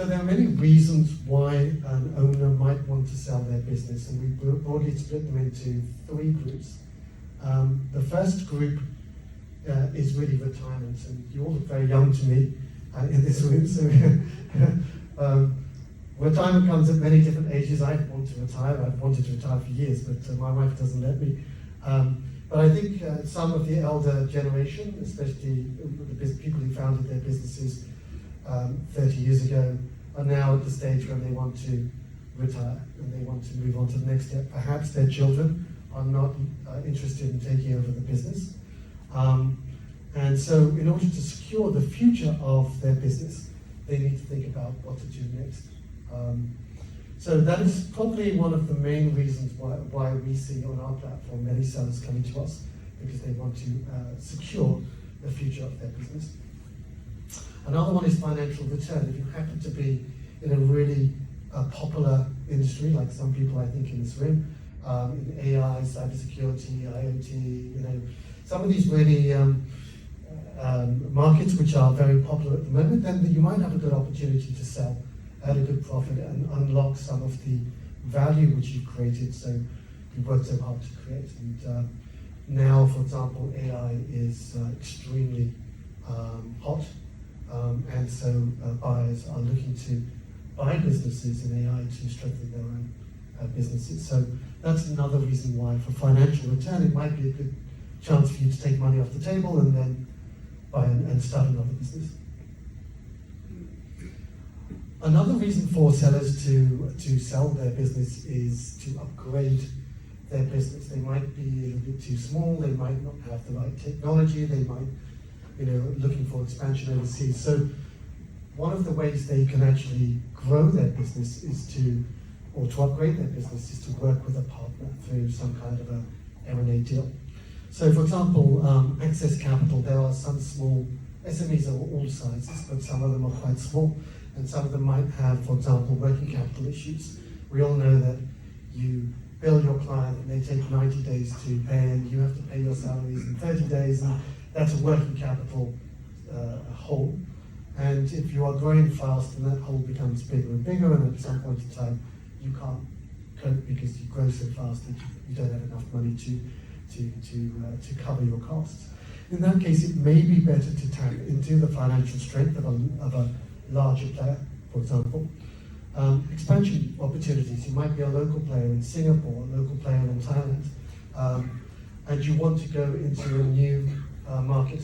So there are many reasons why an owner might want to sell their business, and we broadly split them into three groups. The first group is really retirement, and you all look very young to me in this room. So retirement comes at many different ages. I want to retire. I've wanted to retire for years, but my wife doesn't let me. But I think some of the elder generation, especially the people who founded their businesses 30 years ago, are now at the stage when they want to retire and they want to move on to the next step. Perhaps their children are not interested in taking over the business. And so in order to secure the future of their business, they need to think about what to do next. So that is probably one of the main reasons why we see on our platform many sellers coming to us, because they want to secure the future of their business. Another one is financial return. If you happen to be in a really popular industry, like some people I think in this room, in AI, cybersecurity, IoT, some of these really markets which are very popular at the moment, then you might have a good opportunity to sell at a good profit and unlock some of the value which you've created, so you worked so hard to create. And now, for example, AI is extremely hot, and so buyers are looking to buy businesses in AI to strengthen their own businesses. So that's another reason why, for financial return, it might be a good chance for you to take money off the table and then buy and start another business. Another reason for sellers to sell their business is to upgrade their business. They might be a little bit too small, they might not have the right technology, they might, looking for expansion overseas. So one of the ways they can actually grow their business or to upgrade their business is to work with a partner through some kind of a M&A deal. So for example, access capital, there are some small, SMEs are all sizes, but some of them are quite small. And some of them might have, for example, working capital issues. We all know that you bill your client and they take 90 days to pay, and you have to pay your salaries in 30 days, and that's a working capital hole. And if you are growing fast, then that hole becomes bigger and bigger, and at some point in time, you can't cope because you grow so fast that you don't have enough money to cover your costs. In that case, it may be better to tap into the financial strength of a larger player, for example. Expansion opportunities. You might be a local player in Singapore, a local player in Thailand, and you want to go into a new market.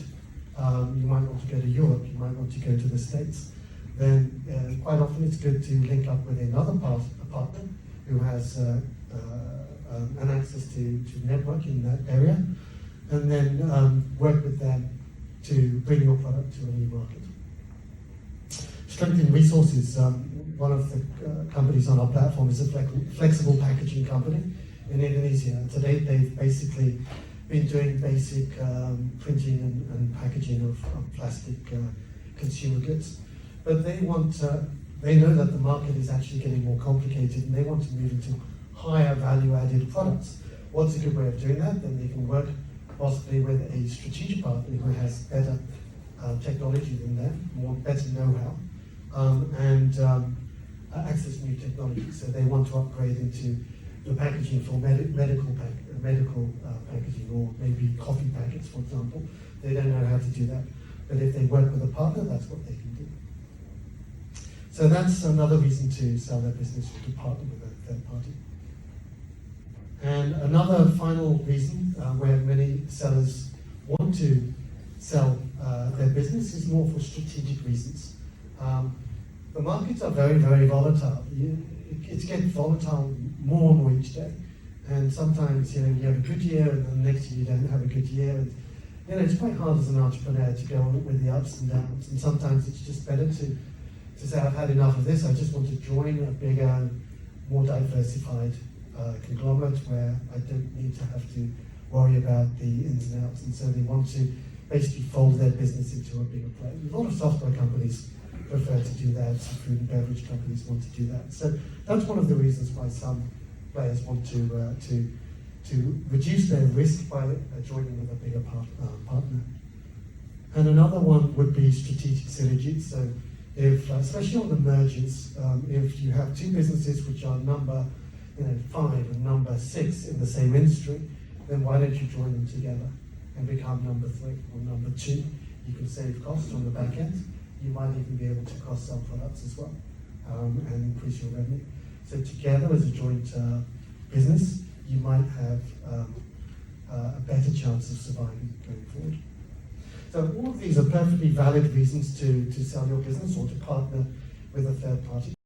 You might want to go to Europe, you might want to go to the States. Then quite often it's good to link up with another partner who has an access to network in that area, and then work with them to bring your product to a new market. Strengthening resources. One of the companies on our platform is a flexible packaging company in Indonesia. To date, they've basically been doing basic printing and packaging of plastic consumer goods. But they know that the market is actually getting more complicated, and they want to move into higher value-added products. What's a good way of doing that? Then they can work possibly with a strategic partner who has better technology than them, better know-how, and access new technology. So they want to upgrade into the packaging for medical packaging, or maybe coffee packets, for example. They don't know how to do that, but if they work with a partner, that's what they can do. So that's another reason to sell their business, to partner with a third party. And another final reason where many sellers want to sell their business is more for strategic reasons. The markets are very, very volatile. It's getting volatile more and more each day. And sometimes, you have a good year, and then the next year you don't have a good year. And, it's quite hard as an entrepreneur to go on with the ups and downs. And sometimes it's just better to say, I've had enough of this. I just want to join a bigger, more diversified conglomerate where I don't need to have to worry about the ins and outs. And so they want to basically fold their business into a bigger player. A lot of software companies prefer to do that. Some food and beverage companies want to do that. So that's one of the reasons why some players want to reduce their risk by joining with a bigger partner. And another one would be strategic synergies. So if, especially on the mergers, if you have two businesses which are number 5 and number 6 in the same industry, then why don't you join them together and become number 3 or number 2? You can save costs on the back end. You might even be able to cross-sell products as well and increase your revenue. So together as a joint business, you might have a better chance of surviving going forward. So all of these are perfectly valid reasons to sell your business or to partner with a third party.